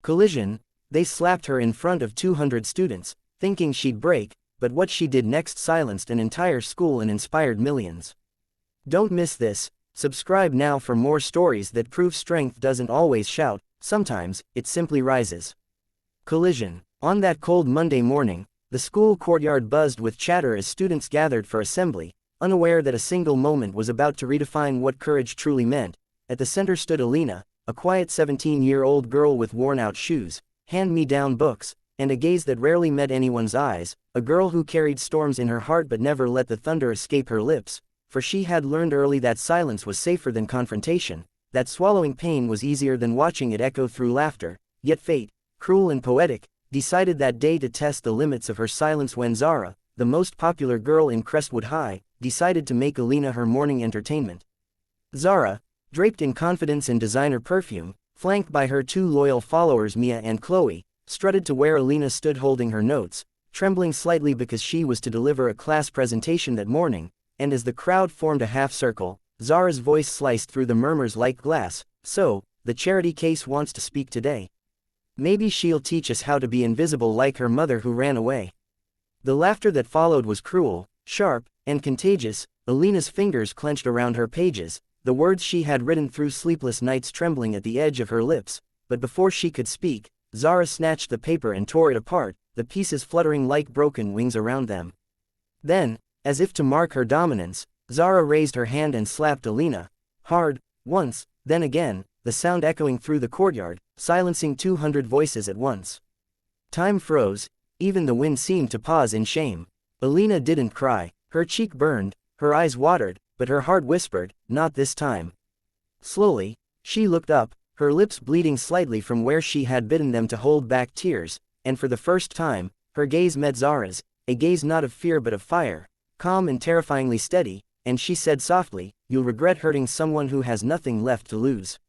Collision, they slapped her in front of 200 students, thinking she'd break, but what she did next silenced an entire school and inspired millions. Don't miss this. Subscribe now for more stories that prove strength doesn't always shout, sometimes, it simply rises. Collision. On that cold Monday morning, the school courtyard buzzed with chatter as students gathered for assembly, unaware that a single moment was about to redefine what courage truly meant. At the center stood Alina, a quiet 17-year-old girl with worn-out shoes, hand-me-down books, and a gaze that rarely met anyone's eyes, a girl who carried storms in her heart but never let the thunder escape her lips, for she had learned early that silence was safer than confrontation, that swallowing pain was easier than watching it echo through laughter. Yet fate, cruel and poetic, decided that day to test the limits of her silence when Zara, the most popular girl in Crestwood High, decided to make Alina her morning entertainment. Zara, draped in confidence and designer perfume, flanked by her two loyal followers Mia and Chloe, strutted to where Alina stood holding her notes, trembling slightly because she was to deliver a class presentation that morning, and as the crowd formed a half-circle, Zara's voice sliced through the murmurs like glass. So, the charity case wants to speak today. Maybe she'll teach us how to be invisible like her mother who ran away. The laughter that followed was cruel, sharp, and contagious. Alina's fingers clenched around her pages, the words she had written through sleepless nights trembling at the edge of her lips, but before she could speak, Zara snatched the paper and tore it apart, the pieces fluttering like broken wings around them. Then, as if to mark her dominance, Zara raised her hand and slapped Alina, hard, once, then again, the sound echoing through the courtyard, silencing 200 voices at once. Time froze, even the wind seemed to pause in shame. Alina didn't cry, her cheek burned, her eyes watered, but her heart whispered, not this time. Slowly, she looked up, her lips bleeding slightly from where she had bitten them to hold back tears, and for the first time, her gaze met Zara's, a gaze not of fear but of fire, calm and terrifyingly steady, and she said softly, "You'll regret hurting someone who has nothing left to lose."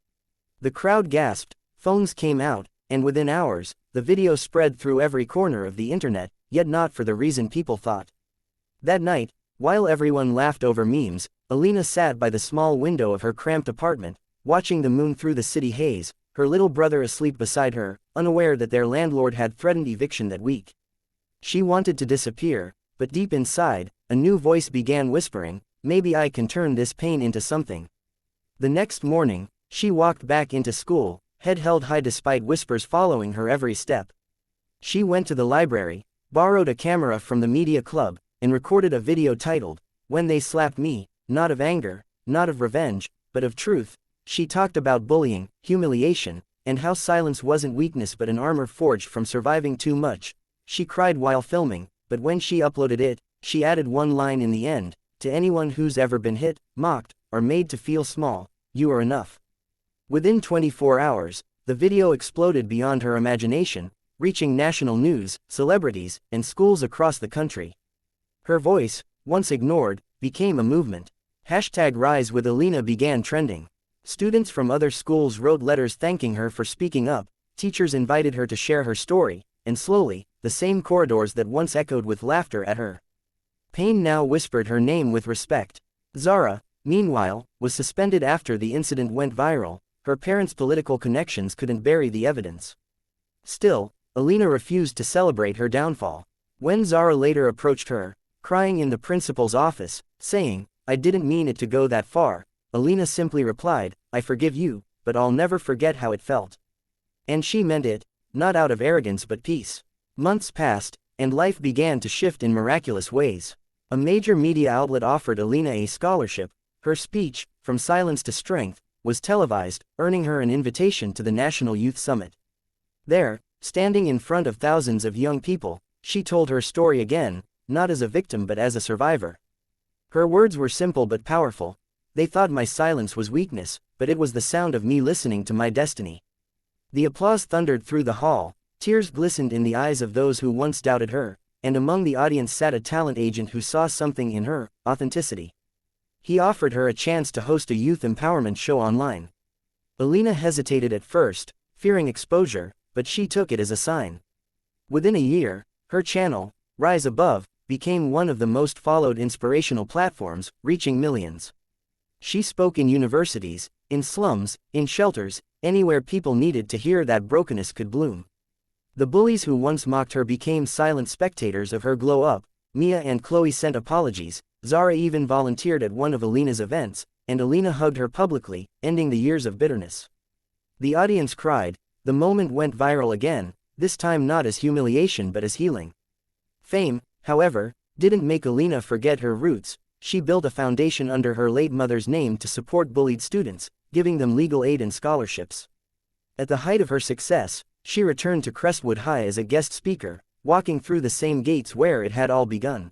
The crowd gasped, phones came out, and within hours, the video spread through every corner of the internet, yet not for the reason people thought. That night, while everyone laughed over memes, Alina sat by the small window of her cramped apartment, watching the moon through the city haze, her little brother asleep beside her, unaware that their landlord had threatened eviction that week. She wanted to disappear, but deep inside, a new voice began whispering, "Maybe I can turn this pain into something." The next morning, she walked back into school, head held high despite whispers following her every step. She went to the library, borrowed a camera from the media club, and recorded a video titled, "When They Slapped Me," not of anger, not of revenge, but of truth. She talked about bullying, humiliation, and how silence wasn't weakness but an armor forged from surviving too much. She cried while filming, but when she uploaded it, she added one line in the end, "To anyone who's ever been hit, mocked, or made to feel small, you are enough." Within 24 hours, the video exploded beyond her imagination, reaching national news, celebrities, and schools across the country. Her voice, once ignored, became a movement. #Rise with Alina began trending. Students from other schools wrote letters thanking her for speaking up, teachers invited her to share her story, and slowly, the same corridors that once echoed with laughter at her pain now whispered her name with respect. Zara, meanwhile, was suspended after the incident went viral. Her parents' political connections couldn't bury the evidence. Still, Alina refused to celebrate her downfall. When Zara later approached her, crying in the principal's office, saying, "I didn't mean it to go that far," Alina simply replied, "I forgive you, but I'll never forget how it felt." And she meant it, not out of arrogance but peace. Months passed, and life began to shift in miraculous ways. A major media outlet offered Alina a scholarship. Her speech, "From Silence to Strength," was televised, earning her an invitation to the National Youth Summit. There, standing in front of thousands of young people, she told her story again, not as a victim but as a survivor. Her words were simple but powerful. "They thought my silence was weakness, but it was the sound of me listening to my destiny." The applause thundered through the hall, tears glistened in the eyes of those who once doubted her, and among the audience sat a talent agent who saw something in her: authenticity. He offered her a chance to host a youth empowerment show online. Alina hesitated at first, fearing exposure, but she took it as a sign. Within a year, her channel, Rise Above, became one of the most followed inspirational platforms, reaching millions. She spoke in universities, in slums, in shelters, anywhere people needed to hear that brokenness could bloom. The bullies who once mocked her became silent spectators of her glow up. Mia and Chloe sent apologies, Zara even volunteered at one of Alina's events, and Alina hugged her publicly, ending the years of bitterness. The audience cried. The moment went viral again, this time not as humiliation but as healing. Fame, however, didn't make Alina forget her roots. She built a foundation under her late mother's name to support bullied students, giving them legal aid and scholarships. At the height of her success, she returned to Crestwood High as a guest speaker, walking through the same gates where it had all begun.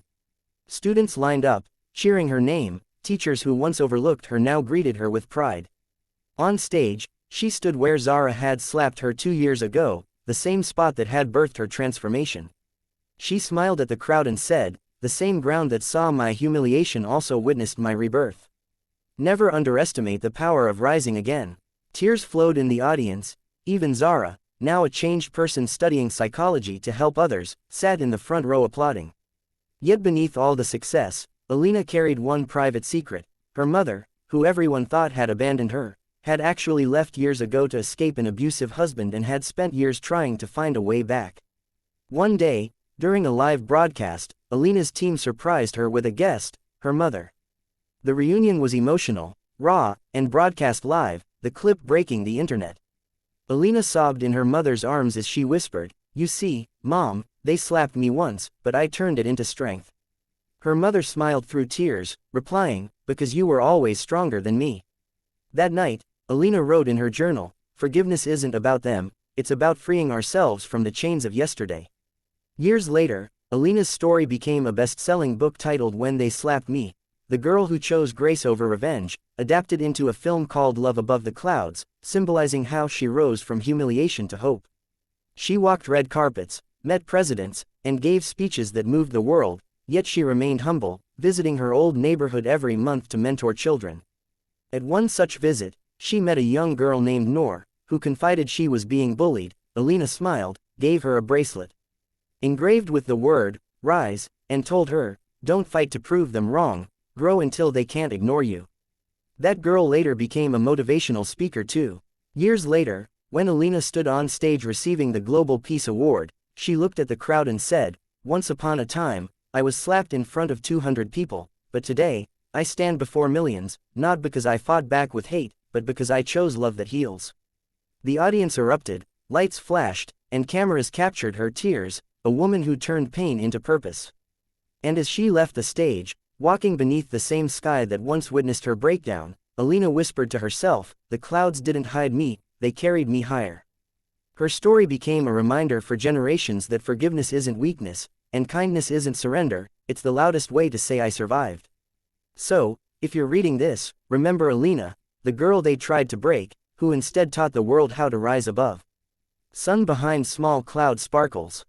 Students lined up, cheering her name. Teachers who once overlooked her now greeted her with pride. On stage, she stood where Zara had slapped her 2 years ago, the same spot that had birthed her transformation. She smiled at the crowd and said, "The same ground that saw my humiliation also witnessed my rebirth." Never underestimate the power of rising again. Tears flowed in the audience. Even Zara, now a changed person studying psychology to help others, sat in the front row applauding. Yet beneath all the success, Alina carried one private secret. Her mother, who everyone thought had abandoned her, had actually left years ago to escape an abusive husband and had spent years trying to find a way back. One day, during a live broadcast, Alina's team surprised her with a guest, her mother. The reunion was emotional, raw, and broadcast live, the clip breaking the internet. Alina sobbed in her mother's arms as she whispered, "You see, Mom, they slapped me once, but I turned it into strength." Her mother smiled through tears, replying, "Because you were always stronger than me." That night, Alina wrote in her journal, "Forgiveness isn't about them, it's about freeing ourselves from the chains of yesterday." Years later, Alina's story became a best-selling book titled When They Slapped Me, The Girl Who Chose Grace Over Revenge, adapted into a film called Love Above the Clouds, symbolizing how she rose from humiliation to hope. She walked red carpets, met presidents, and gave speeches that moved the world, yet she remained humble, visiting her old neighborhood every month to mentor children. At one such visit, she met a young girl named Noor, who confided she was being bullied. Alina smiled, gave her a bracelet engraved with the word, "Rise," and told her, "Don't fight to prove them wrong, grow until they can't ignore you." That girl later became a motivational speaker too. Years later, when Alina stood on stage receiving the Global Peace Award, she looked at the crowd and said, "Once upon a time, I was slapped in front of 200 people, but today, I stand before millions, not because I fought back with hate, but because I chose love that heals." The audience erupted, lights flashed, and cameras captured her tears, a woman who turned pain into purpose. And as she left the stage, walking beneath the same sky that once witnessed her breakdown, Alina whispered to herself, "The clouds didn't hide me, they carried me higher." Her story became a reminder for generations that forgiveness isn't weakness, and kindness isn't surrender, it's the loudest way to say I survived. So, if you're reading this, remember Alina, the girl they tried to break, who instead taught the world how to rise above. Sun behind small cloud sparkles.